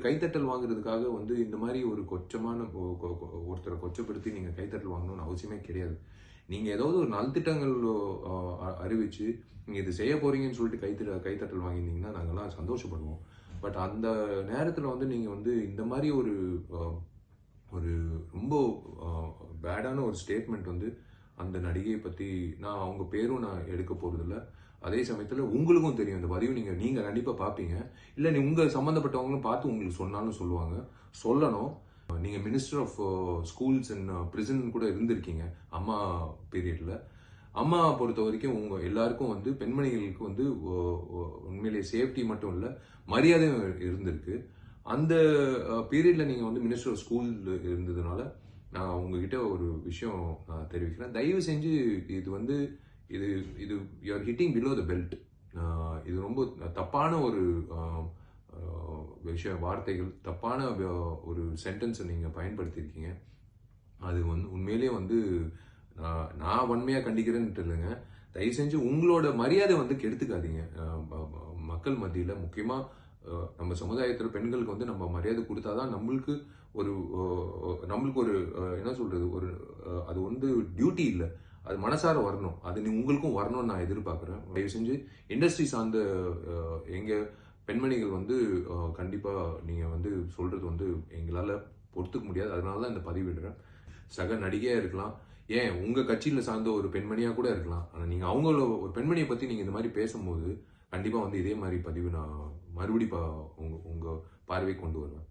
கைத்தட்டல் வாங்குறதுக்காக வந்து இந்த மாதிரி ஒரு கொச்சமான ஒருத்தரை கொச்சப்படுத்தி நீங்க கைத்தட்டல் வாங்கணும்னு அவசியமே கிடையாது. நீங்க ஏதாவது ஒரு நல்திட்டங்கள் அறிவிச்சு நீங்க இது செய்ய போறீங்கன்னு சொல்லிட்டு கைத்தட்டல் வாங்கியிருந்தீங்கன்னா நாங்கெல்லாம் சந்தோஷப்படுவோம். பட் அந்த நேரத்துல வந்து நீங்க வந்து இந்த மாதிரி ஒரு ஒரு ரொம்ப பேடான ஒரு ஸ்டேட்மெண்ட் வந்து அந்த நடிகையை பத்தி நான் அவங்க பேரும் நான் எடுக்க போறதில்ல. அதே சமயத்துல உங்களுக்கும் தெரியும் இந்த பதிவு நீங்க கண்டிப்பா பார்ப்பீங்க. இல்ல உங்க சம்பந்தப்பட்டவங்களும் பார்த்து உங்களுக்கு சொன்னாலும் சொல்லுவாங்க. சொல்லணும். நீங்க minister of schools and prison கூட இருந்திருக்கீங்க அம்மா பீரியட்ல. அம்மா பொறுத்த வரைக்கும் உங்க எல்லாருக்கும் வந்து பெண்மணிகளுக்கு வந்து உண்மையிலேயே சேஃப்டி மட்டும் இல்ல மரியாதையும் இருந்திருக்கு. அந்த பீரியட்ல நீங்க வந்து மினிஸ்டர் ஆஃப் ஸ்கூல் இருந்ததுனால நான் உங்ககிட்ட ஒரு விஷயம் தெரிவிக்கிறேன். தயவு செஞ்சு இது வந்து இது இது you are hitting below the belt. இது ரொம்ப தப்பான ஒரு வார்த்தைகள், தப்பான ஒரு சென்டென்ஸை நீங்க பயன்படுத்தியிருக்கீங்க. அது வந்து உண்மையிலேயே வந்து நான் வன்மையா கண்டிக்கிறேன்னு இல்லைங்க. தயவு செஞ்சு உங்களோட மரியாதை வந்து கெடுத்துக்காதீங்க. மக்கள் மத்தியில முக்கியமா நம்ம சமுதாயத்துல பெண்களுக்கு வந்து நம்ம மரியாதை கொடுத்தாதான் நம்மளுக்கு ஒரு என்ன சொல்றது ஒரு அது வந்து டியூட்டி இல்லை, அது மனசார வரணும். அது உங்களுக்கும் வரணும்னு நான் எதிர்பார்க்கிறேன். தயவு செஞ்சு இண்டஸ்ட்ரி சார்ந்த எங்க பெண்மணிகள் வந்து கண்டிப்பா நீங்க வந்து சொல்றது வந்து எங்களால பொறுத்துக்க முடியாது. அதனாலதான் இந்த பதிவிடுறேன். சக நடிகையா இருக்கலாம், ஏன் உங்க கட்சியில சார்ந்த ஒரு பெண்மணியா கூட இருக்கலாம். ஆனா நீங்க அவங்கள ஒரு பெண்மணியை பத்தி நீங்க இந்த மாதிரி பேசும்போது கண்டிப்பா வந்து இதே மாதிரி பதிவு நான் மறுபடி உங்க பார்வை கொண்டு வருவேன்.